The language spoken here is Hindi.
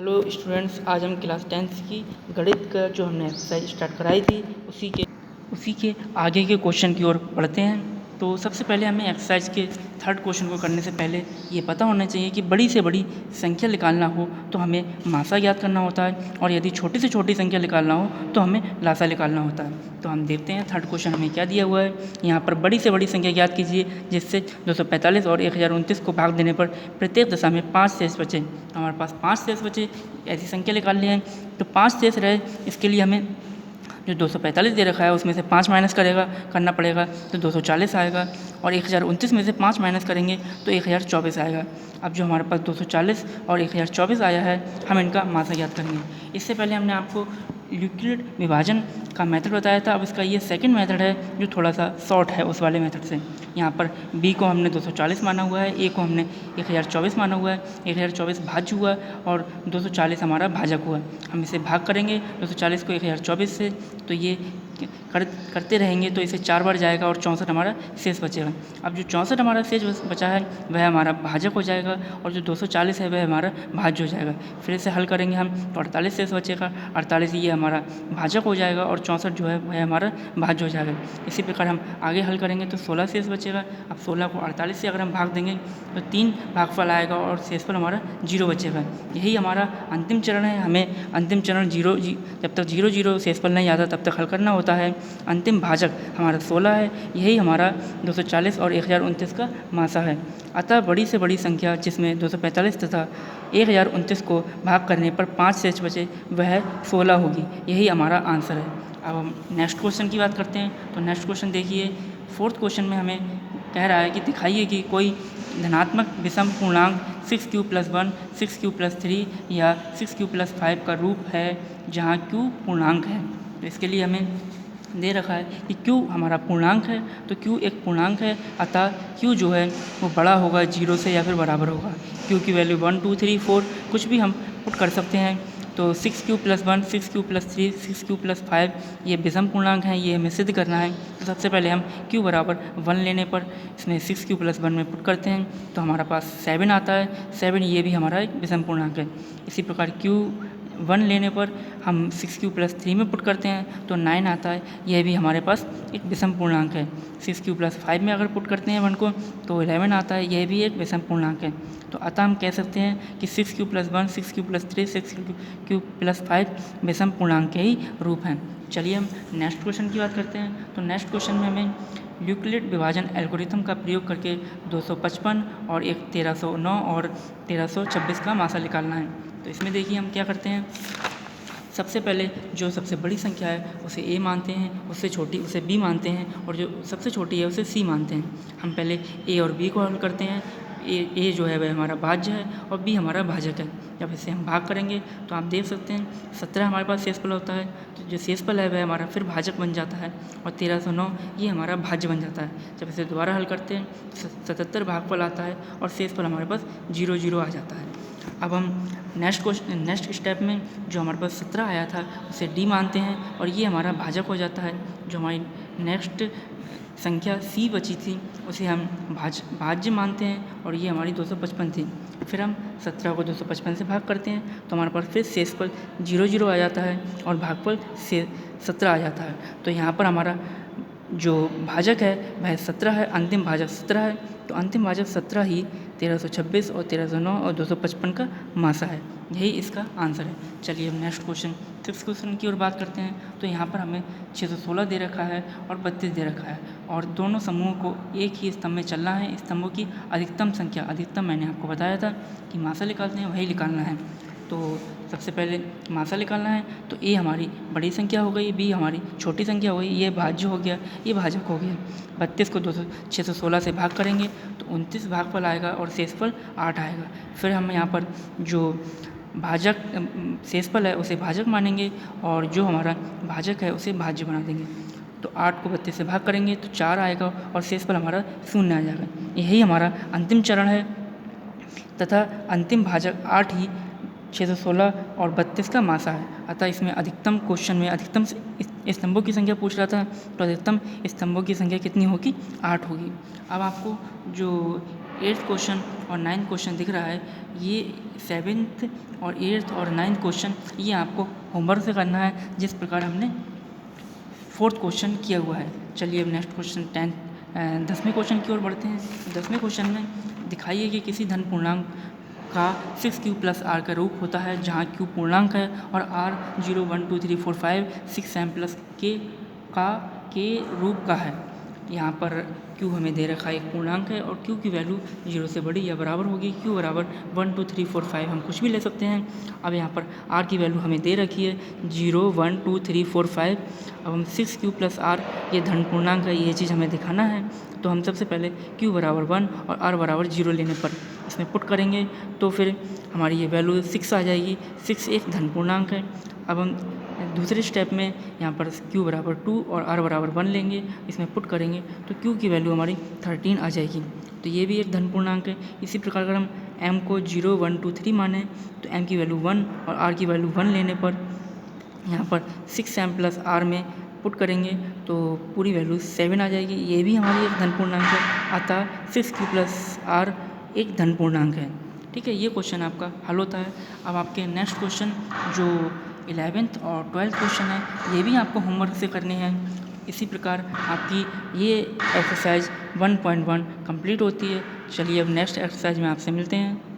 हेलो स्टूडेंट्स, आज हम क्लास 10th की गणित का जो हमने एक्सरसाइज स्टार्ट कराई थी उसी के आगे के क्वेश्चन की ओर पढ़ते हैं। तो सबसे पहले हमें एक्सरसाइज के थर्ड क्वेश्चन को करने से पहले ये पता होना चाहिए कि बड़ी से बड़ी संख्या निकालना हो तो हमें मासा ज्ञात करना होता है, और यदि छोटी से छोटी संख्या निकालना हो तो हमें लासा निकालना होता है। तो हम देखते हैं थर्ड क्वेश्चन हमें क्या दिया हुआ है। यहाँ पर बड़ी से बड़ी संख्या ज्ञात कीजिए जिससे 245 और 1029 को भाग देने पर प्रत्येक दशा में 5 शेष बचे। हमारे पास 5 शेष बचे, ऐसी संख्या निकालनी है। तो 5 शेष रहे, इसके लिए हमें जो 245 दे रखा है उसमें से 5 माइनस करना पड़ेगा तो 240 आएगा, और 1029 में से 5 माइनस करेंगे तो 1024 आएगा। अब जो हमारे पास 240 और 1024 आया है, हम इनका मासा ज्ञात करेंगे। इससे पहले हमने आपको यूक्लिड विभाजन का मेथड बताया था। अब इसका ये सेकंड मेथड है जो थोड़ा सा शॉर्ट है उस वाले मेथड से। यहाँ पर b को हमने 240 माना हुआ है, a को हमने 1024 माना हुआ है। 1024 भाज्य हुआ और 240 हमारा भाजक हुआ। हम इसे भाग करेंगे 240 को 1024 से, तो ये करते रहेंगे तो इसे 4 बार जाएगा और 64 हमारा शेष बचेगा। अब जो 64 हमारा शेष बचा है वह हमारा भाजक हो जाएगा, और जो 240 है वह हमारा भाज्य हो जाएगा। फिर इसे हल करेंगे हम तो 48 शेष बचेगा। 48 ये हमारा भाजक हो जाएगा और 64 जो है वह हमारा भाज्य हो जाएगा। इसी प्रकार हम आगे हल करेंगे तो 16 शेष बचेगा। अब 16 को 48 से अगर हम भाग देंगे तो 3 भागफल आएगा और शेषफल हमारा 0 बचेगा। यही हमारा अंतिम चरण है। हमें अंतिम चरण जब तक 0 शेषफल नहीं आता तब तक हल करना होता है। अंतिम भाजक हमारा 16 है, यही हमारा 240 और 1029 का मासा है। अतः बड़ी से बड़ी संख्या जिसमें 245 तथा 1029 को भाग करने पर 5 शेष बचे वह 16 होगी। यही हमारा आंसर है। अब हम नेक्स्ट क्वेश्चन की बात करते हैं। तो नेक्स्ट क्वेश्चन देखिए, फोर्थ क्वेश्चन में हमें कह रहा है कि दिखाइए कि कोई धनात्मक विषम पूर्णांक 6q + 1, 6q + 3 या 6q + 5 का रूप है जहाँ q पूर्णांक है। तो इसके लिए हमें दे रखा है कि q हमारा पूर्णांक है, तो q एक पूर्णांक है, अतः q जो है वो बड़ा होगा 0 से या फिर बराबर होगा। q की वैल्यू 1, 2, 3, 4 कुछ भी हम पुट कर सकते हैं। तो 6q + 1, 6q + 3, 6q + 5 ये विषम पूर्णांक हैं, ये हमें सिद्ध करना है। तो सबसे पहले हम q बराबर 1 लेने पर इसमें 6q + 1 में पुट करते हैं तो हमारा पास 7 आता है। 7 ये भी हमारा एक विषम पूर्णांक है। इसी प्रकार q1 लेने पर हम 6q + 3 में पुट करते हैं तो 9 आता है। यह भी हमारे पास एक विषम पूर्णांक है। 6q + 5 में अगर पुट करते हैं 1 को तो 11 आता है। यह भी एक विषम पूर्णांक है। तो अतः हम कह सकते हैं कि 6q + 1, 6q + 3, 6q + 5 विषम पूर्णांक के ही रूप हैं। चलिए हम नेक्स्ट क्वेश्चन की बात करते हैं। तो नेक्स्ट क्वेश्चन में हमें यूक्लिड विभाजन एल्गोरिथम का प्रयोग करके 255 और एक 1309 और 1326 का मासा निकालना है। तो इसमें देखिए हम क्या करते हैं। सबसे पहले जो सबसे बड़ी संख्या है उसे a मानते हैं, उससे छोटी उसे b मानते हैं, और जो सबसे छोटी है उसे c मानते हैं। हम पहले a और b को हल करते हैं। a जो है वह हमारा भाज्य है और b हमारा भाजक है। जब इसे हम भाग करेंगे तो आप देख सकते हैं 17 हमारे पास शेषफल होता है, तो जो शेषफल है वह हमारा फिर भाजक बन जाता है, और 1309 ये हमारा भाज्य बन जाता है। जब इसे दोबारा हल करते हैं 77 भागफल आता है और शेषफल हमारे पास 0 आ जाता है। अब हम नेक्स्ट स्टेप में जो हमारे पास 17 आया था उसे d मानते हैं और ये हमारा भाजक हो जाता है। जो हमारी नेक्स्ट संख्या c बची थी उसे हम भाज्य मानते हैं और ये हमारी 255 थी। फिर हम 17 को 255 से भाग करते हैं तो हमारे पास फिर शेषफल 0 आ जाता है और भागफल से 17 आ जाता है। तो यहाँ पर हमारा जो भाजक है वह 17 है, अंतिम भाजक 17 है। तो अंतिम भाजक 17 ही 1326 और 1309 और 255 का मासा है। यही इसका आंसर है। चलिए अब नेक्स्ट क्वेश्चन 6 क्वेश्चन की ओर बात करते हैं। तो यहाँ पर हमें 616 दे रखा है और 32 दे रखा है, और दोनों समूहों को एक ही स्तंभ में चलना है। स्तंभों की अधिकतम संख्या, अधिकतम मैंने आपको बताया था कि मासा निकालते हैं वही निकालना है। तो सबसे पहले मासा निकालना है। तो a हमारी बड़ी संख्या हो गई, b हमारी छोटी संख्या हो गई, ये भाज्य हो गया, ये भाजक हो गया। 32 को 616 से भाग करेंगे तो 29 भागफल आएगा और शेषफल 8 आएगा। फिर हम यहाँ पर जो भाजक शेषफल है उसे भाजक मानेंगे और जो हमारा भाजक है उसे भाज्य बना देंगे। तो 8 को 32 से भाग करेंगे तो 4 आएगा और शेषफल हमारा 0 आ जाएगा। यही हमारा अंतिम चरण है तथा अंतिम भाजक 8 ही 616 और 32 का मासा है। अतः इसमें अधिकतम क्वेश्चन में अधिकतम स्तंभों की संख्या पूछ रहा था, तो अधिकतम स्तंभों की संख्या कितनी होगी? 8 होगी। अब आपको जो 8th क्वेश्चन और 9th क्वेश्चन दिख रहा है, ये 7th और 8th और 9th क्वेश्चन ये आपको होमवर्क से करना है, जिस प्रकार हमने 4th क्वेश्चन किया हुआ है। चलिए अब नेक्स्ट क्वेश्चन 10वें क्वेश्चन की ओर बढ़ते हैं। 10वें क्वेश्चन में दिखाइए कि किसी धन पूर्णांक का 6q प्लस r का रूप होता है, जहाँ q पूर्णांक है और r 0 1 2 3 4 5 6 7 प्लस k के रूप का है। यहाँ पर q हमें दे रखा है एक पूर्णांक है और q की वैल्यू 0 से बड़ी या बराबर होगी। q बराबर 1 2 3 4 5 हम कुछ भी ले सकते हैं। अब यहाँ पर r की वैल्यू हमें दे रखी है 0 1 2 3 4 5। अब हम 6q प्लस r ये धन पूर्णांक है, ये चीज़ हमें दिखाना है। तो हम सबसे पहले q बराबर 1 और r बराबर 0 लेने पर इसमें पुट करेंगे, तो फिर हमारी ये वैल्यू 6 आ जाएगी। 6 एक धन पूर्णांक है। अब हम दूसरे स्टेप में यहाँ पर q बराबर 2 और r बराबर 1 लेंगे, इसमें पुट करेंगे तो q की वैल्यू हमारी 13 आ जाएगी। तो ये भी एक धन पूर्णांक है। इसी प्रकार अगर हम m को 0 1 2 3 माने तो m की वैल्यू 1 और r की वैल्यू 1 लेने पर यहाँ पर 6m प्लस r में पुट करेंगे तो पूरी वैल्यू 7 आ जाएगी। ये भी हमारी एक धन पूर्णांक है, अतः 6q प्लस r एक धन पूर्णांक है। ठीक है, ये क्वेश्चन आपका हल होता है। अब आपके नेक्स्ट क्वेश्चन जो 11th और 12th क्वेश्चन है, ये भी आपको होमवर्क से करने हैं। इसी प्रकार आपकी ये एक्सरसाइज 1.1 कंप्लीट होती है। चलिए अब नेक्स्ट एक्सरसाइज में आपसे मिलते हैं।